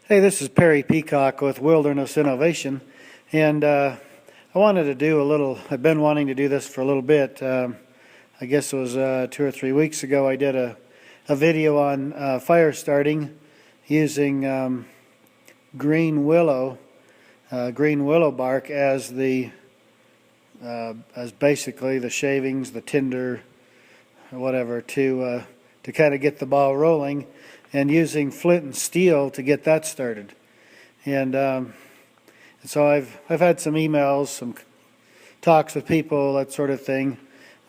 Hey, this is Perry Peacock with Wilderness Innovation, and I wanted to do a little. I've been wanting to do this for a little bit. I guess it was 2 or 3 weeks ago. I did a video on fire starting using green willow bark as basically the shavings, the tinder, or whatever to kind of get the ball rolling, and using flint and steel to get that started. And so I've had some emails, some talks with people, that sort of thing,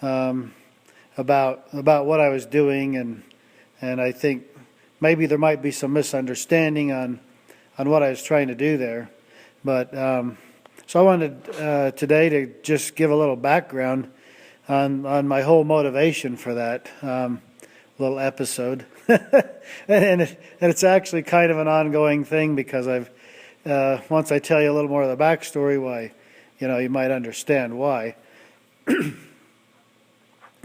about what I was doing, and I think maybe there might be some misunderstanding on what I was trying to do there. But so I wanted today to just give a little background on my whole motivation for that little episode. and it's actually kind of an ongoing thing, because once I tell you a little more of the backstory, why, you might understand why.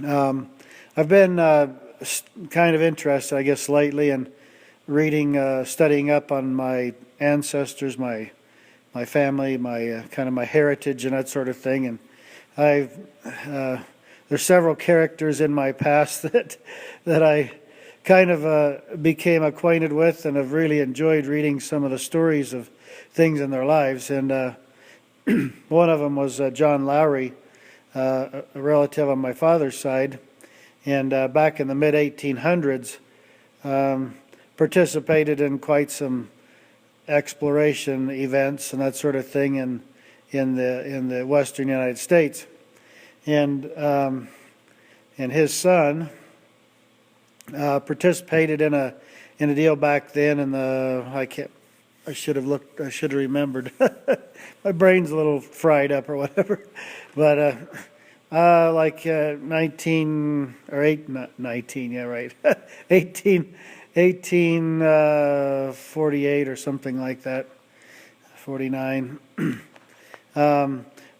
I've been kind of interested, I guess, lately in reading, studying up on my ancestors, my family, my kind of my heritage and that sort of thing. And there's several characters in my past that I kind of became acquainted with, and have really enjoyed reading some of the stories of things in their lives. And one of them was John Lowry, a relative on my father's side, and back in the mid-1800s participated in quite some exploration events and that sort of thing in the western United States. And his son participated in a deal back then in the I should have remembered. My brain's a little fried up or whatever. But 1848 or something like that, 49.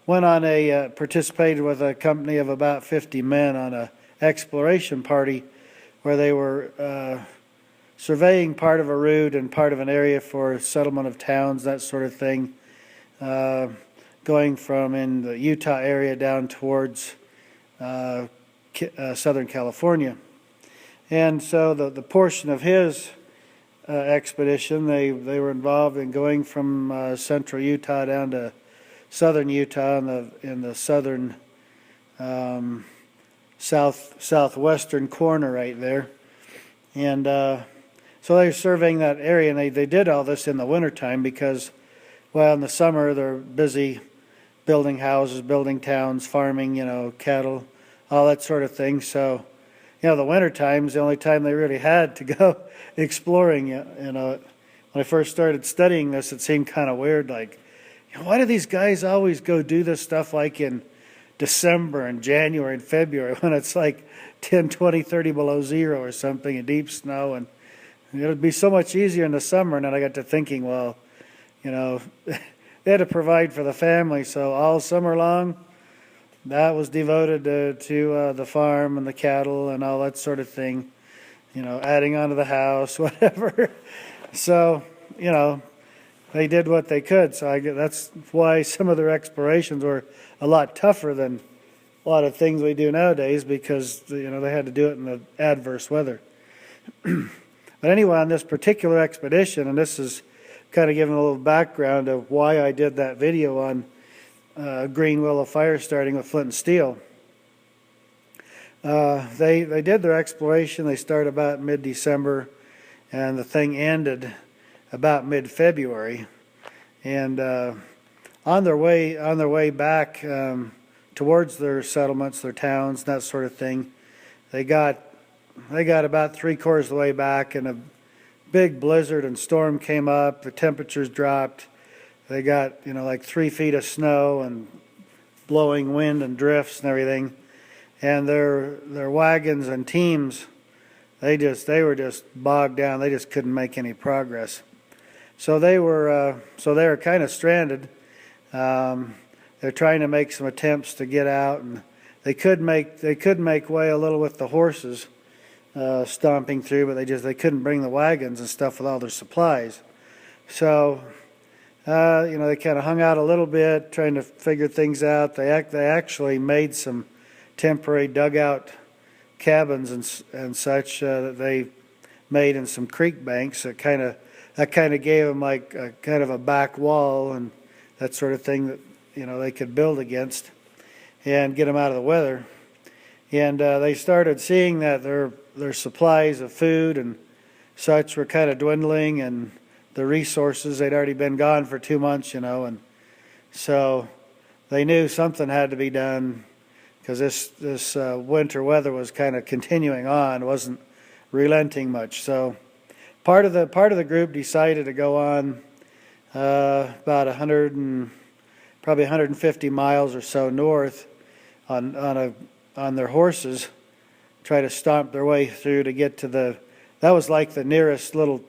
Went on participated with a company of about 50 men on a exploration party where they were surveying part of a route and part of an area for settlement of towns, that sort of thing, going from in the Utah area down towards Southern California. And so the portion of his expedition, they were involved in going from central Utah down to southern Utah in the southern southwestern corner right there. And so they were surveying that area, and they did all this in the wintertime because, well, in the summer they're busy building houses, building towns, farming, cattle, all that sort of thing. So, the wintertime's the only time they really had to go exploring. When I first started studying this, it seemed kind of weird, like, why do these guys always go do this stuff like in December and January and February when it's like 10, 20, 30 below zero or something in deep snow? And it would be so much easier in the summer. And then I got to thinking, well, they had to provide for the family, so all summer long that was devoted to the farm and the cattle and all that sort of thing, adding on to the house, whatever. So, they did what they could. So that's why some of their explorations were a lot tougher than a lot of things we do nowadays, because they had to do it in the adverse weather. But anyway, on this particular expedition, and this is kind of giving a little background of why I did that video on Green Willow Fire starting with flint and steel. They did their exploration. They started about mid-December, and the thing ended about mid-February. And on their way back towards their settlements, their towns, that sort of thing, they got about 3/4 of the way back, and a big blizzard and storm came up. The temperatures dropped. They got like 3 feet of snow and blowing wind and drifts and everything. And their wagons and teams, they were just bogged down. They just couldn't make any progress. So they were kind of stranded. They're trying to make some attempts to get out, and they could make way a little with the horses stomping through, but they couldn't bring the wagons and stuff with all their supplies. So, they kind of hung out a little bit, trying to figure things out. They actually made some temporary dugout cabins and such that they made in some creek banks. That kind of gave them like a kind of a back wall and that sort of thing that they could build against and get them out of the weather. And they started seeing that their supplies of food and such were kind of dwindling, and the resources, they'd already been gone for 2 months, and so they knew something had to be done, because this winter weather was kind of continuing on, wasn't relenting much. So part of the group decided to go on about 150 miles or so north on their horses, try to stomp their way through to get to that was like the nearest little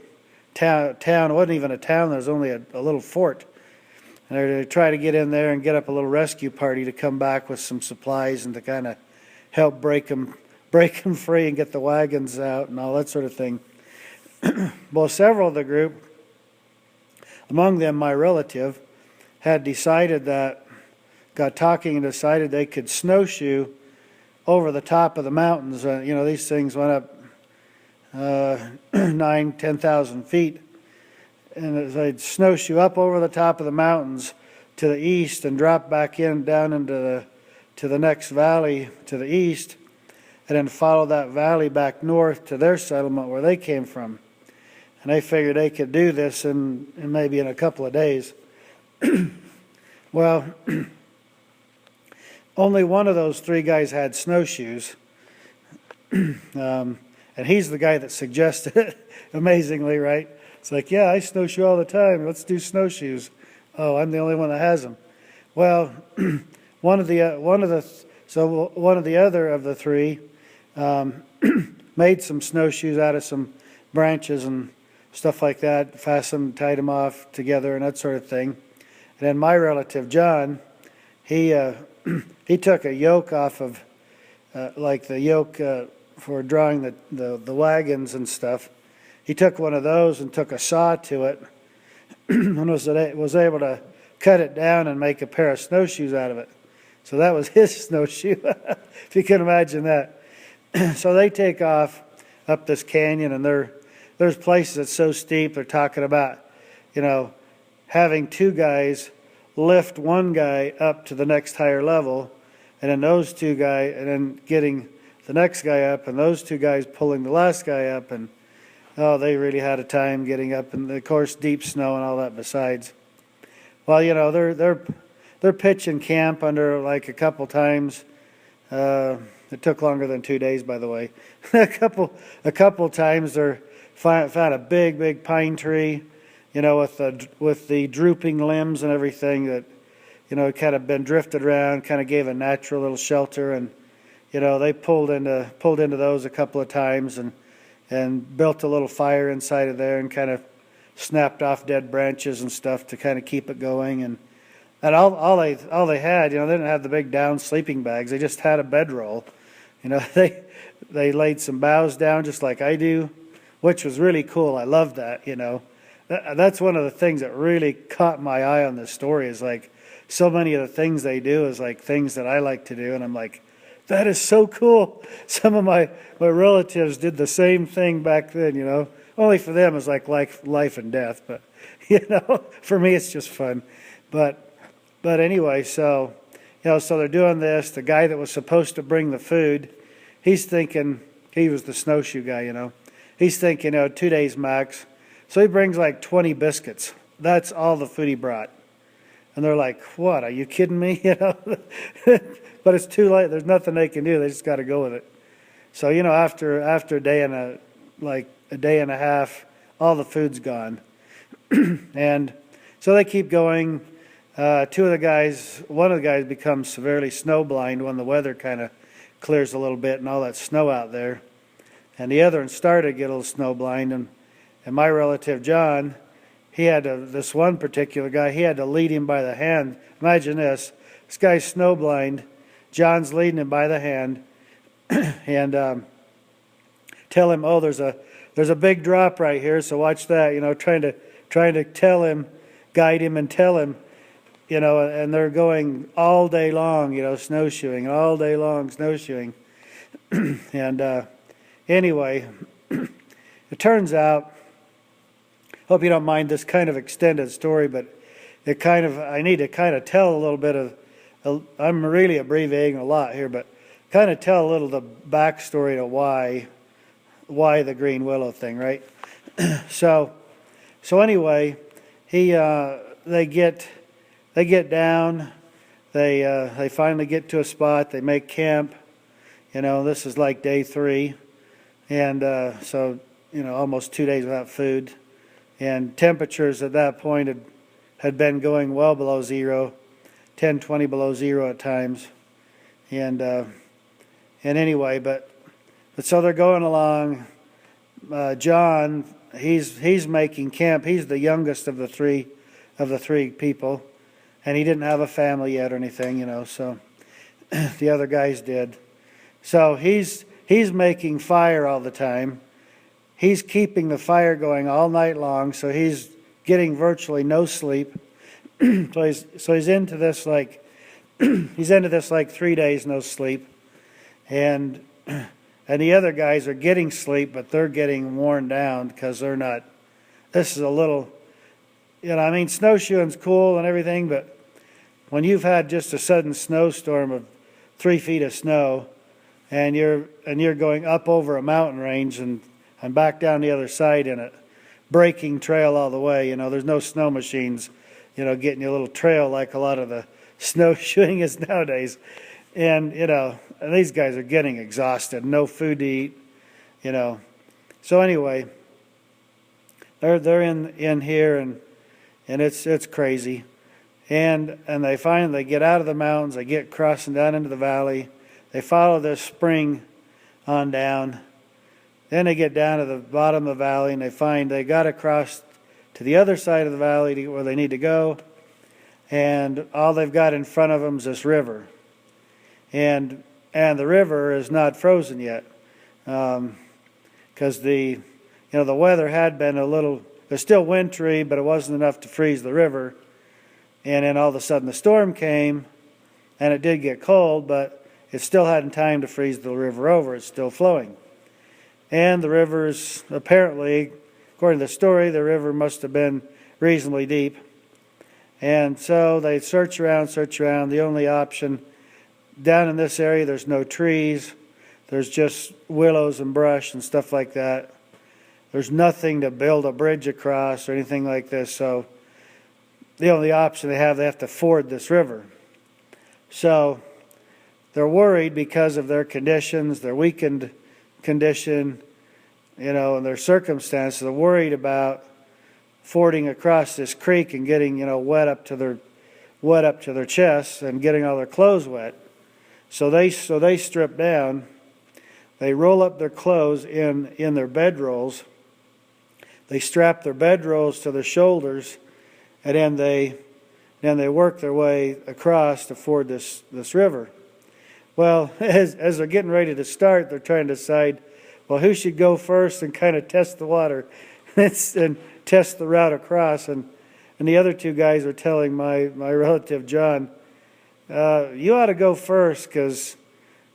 town. It wasn't even a town, there was only a little fort. And they try to get in there and get up a little rescue party to come back with some supplies and to kind of help break them free and get the wagons out and all that sort of thing. Well, several of the group, among them my relative, got talking and decided they could snowshoe over the top of the mountains. These things went up 10,000 feet, and they'd snowshoe up over the top of the mountains to the east and drop back down into the next valley to the east, and then follow that valley back north to their settlement where they came from. And they figured they could do this in maybe in a couple of days. Well, only one of those three guys had snowshoes. And he's the guy that suggested it, amazingly, right? It's like, yeah, I snowshoe all the time. Let's do snowshoes. Oh, I'm the only one that has them. Well, one of the other of the three made some snowshoes out of some branches and stuff like that, fastened, tied them off together, and that sort of thing. And then my relative John, he took a yoke off of like the yoke for drawing the wagons and stuff. He took one of those and took a saw to it and was able to cut it down and make a pair of snowshoes out of it. So that was his snowshoe, if you can imagine that. So they take off up this canyon, and there's places that's so steep, they're talking about, having two guys lift one guy up to the next higher level, and then those two guys, and then getting the next guy up, and those two guys pulling the last guy up, and they really had a time getting up, and of course deep snow and all that besides. Well, they're pitching camp under like a couple times. It took longer than 2 days, by the way. a couple times they found a big pine tree, with the drooping limbs and everything that, kind of been drifted around, kind of gave a natural little shelter, and they pulled into those a couple of times and built a little fire inside of there and kind of snapped off dead branches and stuff to kind of keep it going. And all they had, they didn't have the big down sleeping bags. They just had a bedroll. They laid some boughs down just like I do, which was really cool. I love that. That's one of the things that really caught my eye on this story, is like so many of the things they do is like things that I like to do, and I'm like, that is so cool. Some of my relatives did the same thing back then, Only for them it's like life and death, but for me it's just fun. But anyway, so so they're doing this. The guy that was supposed to bring the food, he's thinking, he was the snowshoe guy, He's thinking, 2 days max. So he brings like 20 biscuits. That's all the food he brought. And they're like, what, are you kidding me? But it's too late. There's nothing they can do. They just got to go with it. So, after a day and a day and a half, all the food's gone. And so they keep going. One of the guys becomes severely snowblind when the weather kind of clears a little bit and all that snow out there. And the other one started to get a little snowblind. And my relative John, this one particular guy, he had to lead him by the hand. Imagine this. This guy's snowblind. John's leading him by the hand and tell him, there's there's a big drop right here, so watch that, trying to tell him, guide him and tell him, and they're going all day long, snowshoeing, all day long snowshoeing. And anyway, it turns out, hope you don't mind this kind of extended story, but I need to kind of tell a little bit of, I'm really abbreviating a lot here, but kind of tell a little the backstory to why the Green Willow thing, right? So anyway, they get down, they finally get to a spot, they make camp. This is like day 3, and so almost 2 days without food, and temperatures at that point had been going well below zero, 10, 20 below zero at times, and anyway, but so they're going along. John, he's making camp. He's the youngest of the three people, and he didn't have a family yet or anything, so the other guys did. So he's making fire all the time. He's keeping the fire going all night long, so he's getting virtually no sleep. So he's into this like 3 days no sleep, and the other guys are getting sleep, but they're getting worn down because they're not. This is a little, snowshoeing's cool and everything, but when you've had just a sudden snowstorm of 3 feet of snow, and you're going up over a mountain range and back down the other side in a breaking trail all the way, there's no snow machines, getting you a little trail like a lot of the snowshoeing is nowadays. And, and these guys are getting exhausted, no food to eat, So anyway, they're in here and it's crazy. And they finally get out of the mountains, they get crossing down into the valley. They follow this spring on down. Then they get down to the bottom of the valley and they find they got to cross to the other side of the valley to get where they need to go. And all they've got in front of them is this river. And the river is not frozen yet, because the weather had been a little. It was still wintry, but it wasn't enough to freeze the river. And then all of a sudden the storm came, and it did get cold, but it still hadn't time to freeze the river over. It's still flowing, and the river's apparently, according to the story, the river must have been reasonably deep. And so they search around. The only option. Down in this area, there's no trees. There's just willows and brush and stuff like that. There's nothing to build a bridge across or anything like this. So the only option they have to ford this river. So they're worried because of their conditions, their weakened condition, and their circumstances. They're worried about fording across this creek and getting, wet up to their chests and getting all their clothes wet. So they strip down, they roll up their clothes in their bedrolls, they strap their bedrolls to their shoulders, and then they work their way across to ford this river. Well, as they're getting ready to start, they're trying to decide, well, who should go first and kind of test the water and test the route across. And the other two guys are telling my relative John, you ought to go first because,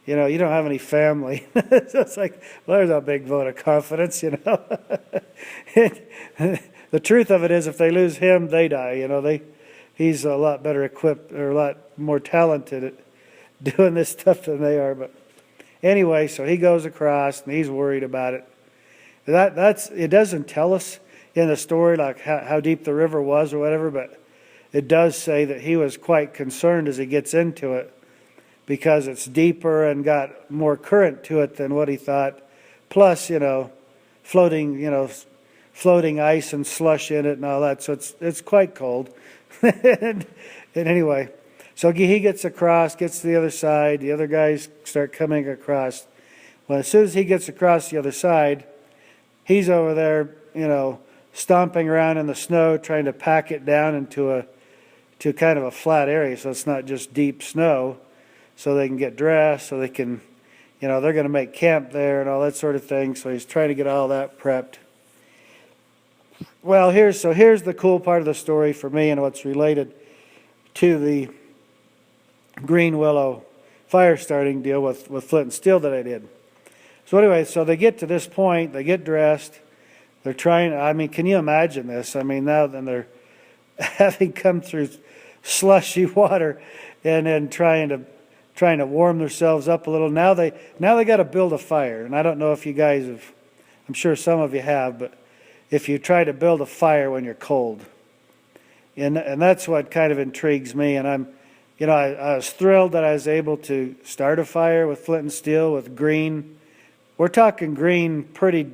you don't have any family. So it's like, well, there's a big vote of confidence, The truth of it is if they lose him, they die. He's a lot better equipped or a lot more talented at doing this stuff than they are. But anyway, so he goes across and he's worried about it. It doesn't tell us in the story like how deep the river was or whatever, but it does say that he was quite concerned as he gets into it because it's deeper and got more current to it than what he thought. Plus, floating ice and slush in it and all that. So it's quite cold. and anyway, so he gets across, gets to the other side. The other guys start coming across. Well, as soon as he gets across the other side, he's over there, stomping around in the snow, trying to pack it down to kind of a flat area so it's not just deep snow, so they can get dressed, so they can they're going to make camp there and all that sort of thing. So he's trying to get all that prepped. Well, here's the cool part of the story for me and what's related to the Green Willow Fire starting deal with Flint and steel that I did. So anyway, so they get to this point, they get dressed, they're trying, I mean, can you imagine this? I mean, now then they're having come through slushy water and then trying to warm themselves up a little. Now they got to build a fire. And I don't know if you guys have, I'm sure some of you have, but if you try to build a fire when you're cold. And that's what kind of intrigues me. And I was thrilled that I was able to start a fire with flint and steel, with green. We're talking green, pretty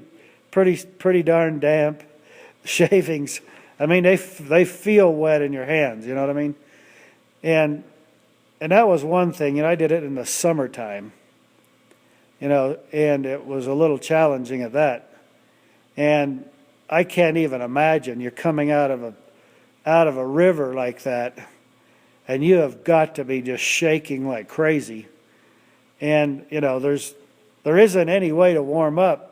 darn damp shavings. I mean, they feel wet in your hands. You know what I mean? And that was one thing. I did it in the summertime. And it was a little challenging at that. And I can't even imagine you're coming out of a river like that, and you have got to be just shaking like crazy. And there isn't any way to warm up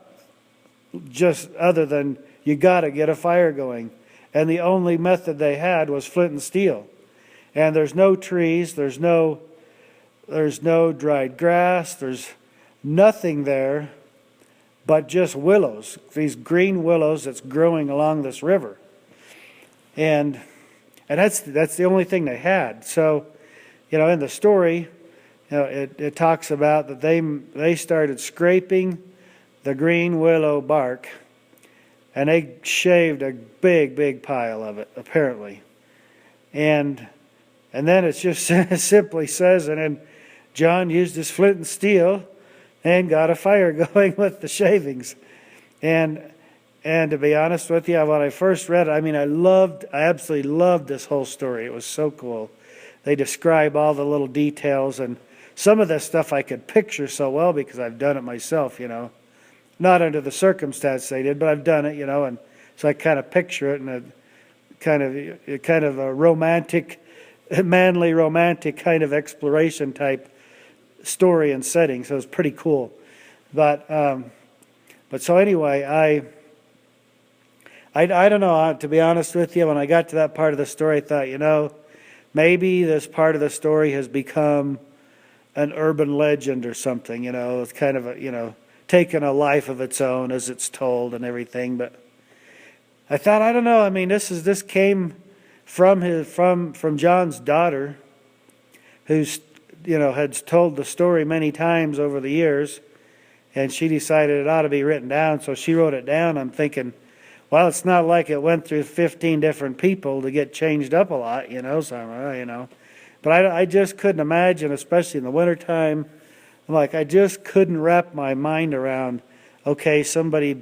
just other than you got to get a fire going. And the only method they had was flint and steel. And there's no trees, there's no dried grass, there's nothing there but just willows, these green willows that's growing along this river. And that's the only thing they had. So, in the story, it talks about that they started scraping the green willow bark, and they shaved a big pile of it, apparently. And then it just simply says, and then John used his flint and steel and got a fire going with the shavings. And to be honest with you, when I first read it, I mean, I absolutely loved this whole story. It was so cool. They describe all the little details, and some of this stuff I could picture so well because I've done it myself, Not under the circumstance they did, but I've done it, and so I kind of picture it in a kind of a romantic, manly romantic kind of exploration type story and setting. So it's pretty cool. But so anyway, I don't know, to be honest with you, when I got to that part of the story, I thought, maybe this part of the story has become an urban legend or something, it's kind of taken a life of its own as it's told and everything. But I thought, I don't know, I mean, this came from John's daughter, who's had told the story many times over the years, and she decided it ought to be written down, so she wrote it down. I'm thinking, well, it's not like it went through 15 different people to get changed up a lot, so, But I just couldn't imagine, especially in the wintertime, I just couldn't wrap my mind around, okay, somebody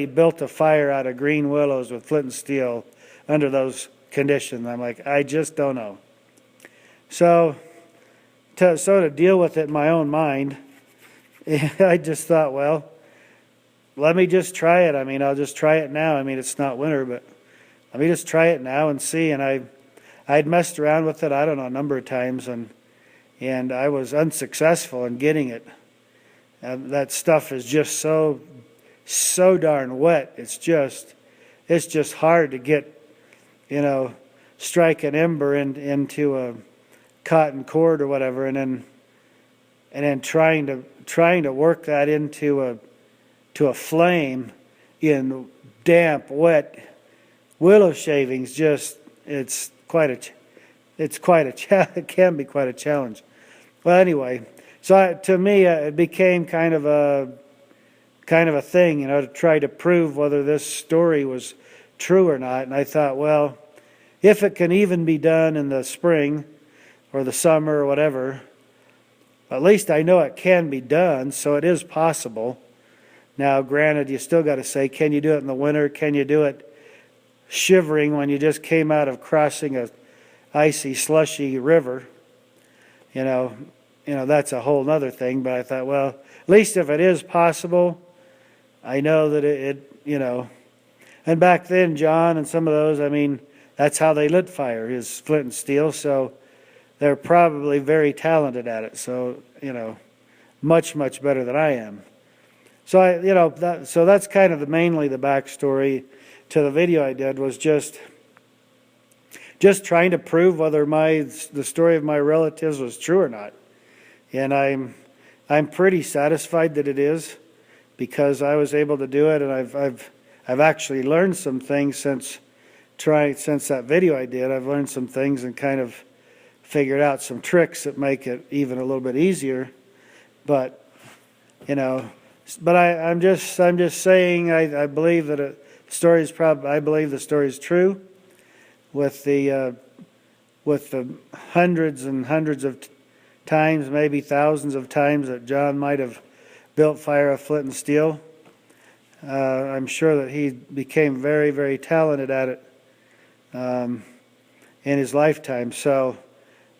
built a fire out of green willows with flint and steel under those conditions. I'm like, I just don't know. So to deal with it in my own mind, I just thought, well, let me just try it. I mean, I'll just try it now. I mean, it's not winter, but let me just try it now and see. And I'd messed around with it, I don't know, a number of times, and I was unsuccessful in getting it. That stuff is just so darn wet. It's just hard to get, strike an ember into a cotton cord or whatever, and then trying to work that into a flame in damp, wet willow shavings. It can be quite a challenge. Well, anyway, so to me, it became kind of a thing, to try to prove whether this story was true or not. And I thought, well, if it can even be done in the spring or the summer or whatever, at least I know it can be done, so it is possible. Now, granted, you still got to say, can you do it in the winter? Can you do it shivering when you just came out of crossing a icy, slushy river? That's a whole other thing. But I thought, well, at least if it is possible, I know that it. And back then, John and some of those, I mean, that's how they lit fire, is flint and steel. So they're probably very talented at it. So, much, much better than I am. So so that's kind of mainly the backstory to the video I did, was just trying to prove whether the story of my relatives was true or not. And I'm pretty satisfied that it is, because I was able to do it, and I've actually learned some things since that video I did. I've learned some things and kind of figured out some tricks that make it even a little bit easier. But I'm just saying I believe that I believe the story is true, with the hundreds and hundreds of times, maybe thousands of times, that John might have built fire of flint and steel. I'm sure that he became very, very talented at it in his lifetime. So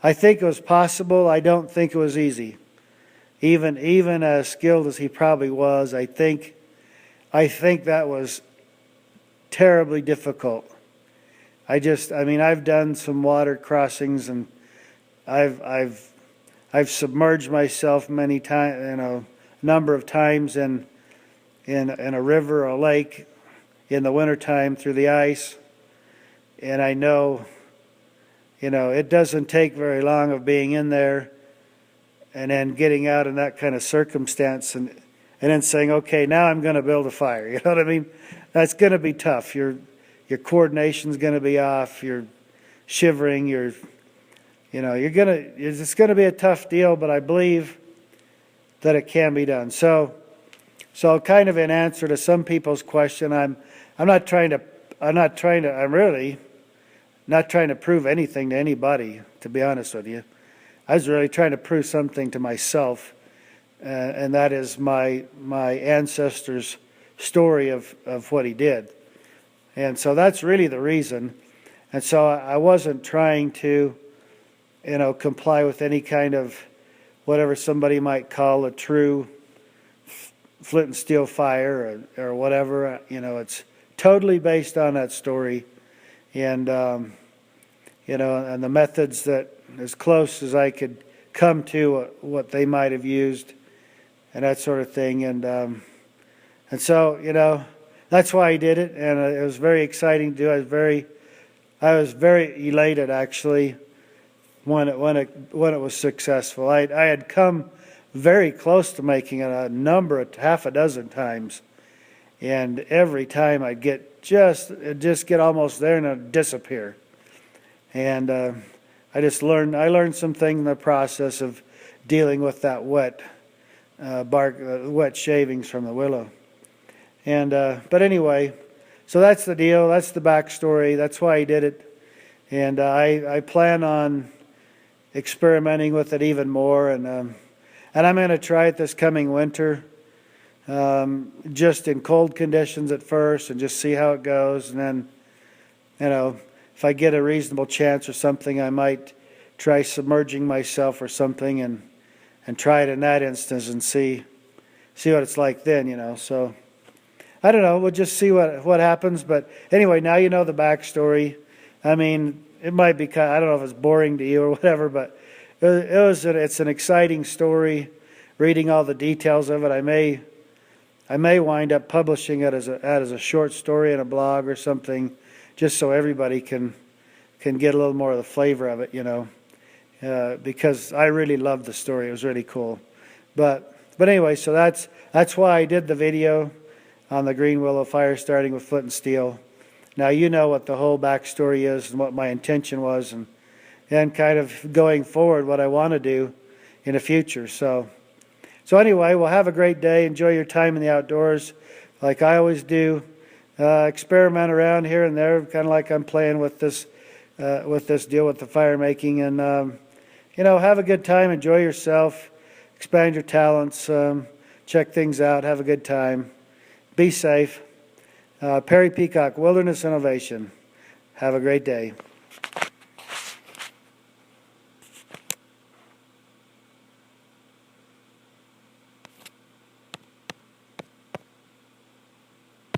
I think it was possible. I don't think it was easy. Even as skilled as he probably was, I think that was terribly difficult. I've done some water crossings, and I've submerged myself many times, a number of times in a river or a lake in the wintertime through the ice. And I know, it doesn't take very long of being in there and then getting out in that kind of circumstance and then saying, okay, now I'm going to build a fire. You know what I mean? That's going to be tough. Your coordination's going to be off. You're shivering. It's going to be a tough deal, but I believe that it can be done. So kind of in answer to some people's question, I'm really not trying to prove anything to anybody, to be honest with you. I was really trying to prove something to myself, and that is my ancestor's story of what he did. And so that's really the reason. And so I wasn't trying to, comply with any kind of whatever somebody might call a true flint and steel fire or whatever. It's totally based on that story, and and the methods that, as close as I could come to what they might have used, and that sort of thing. And so that's why I did it, and it was very exciting to do. I was very elated, actually, when it was successful. I had come very close to making it half a dozen times, and every time I'd just get almost there and it'd disappear. And I learned some things in the process of dealing with that wet bark, wet shavings from the willow. And but anyway, so that's the deal. That's the backstory. That's why I did it. And I plan on experimenting with it even more. And I'm going to try it this coming winter, just in cold conditions at first, and just see how it goes. And then, if I get a reasonable chance or something, I might try submerging myself or something, and try it in that instance and see what it's like then. So I don't know. We'll just see what happens. But anyway, now you know the backstory. It might be I don't know if it's boring to you or whatever, but it's an exciting story. Reading all the details of it, I may wind up publishing it as a short story in a blog or something, just so everybody can get a little more of the flavor of it, because I really loved the story. It was really cool. But anyway, so that's why I did the video on the Green Willow Fire, starting with flint and steel. Now you know what the whole backstory is and what my intention was, and kind of going forward what I want to do in the future. So anyway, well, have a great day. Enjoy your time in the outdoors, like I always do. Experiment around here and there, kind of like I'm playing with this deal with the fire making, and have a good time. Enjoy yourself. Expand your talents. Check things out. Have a good time. Be safe. Perry Peacock, Wilderness Innovation. Have a great day.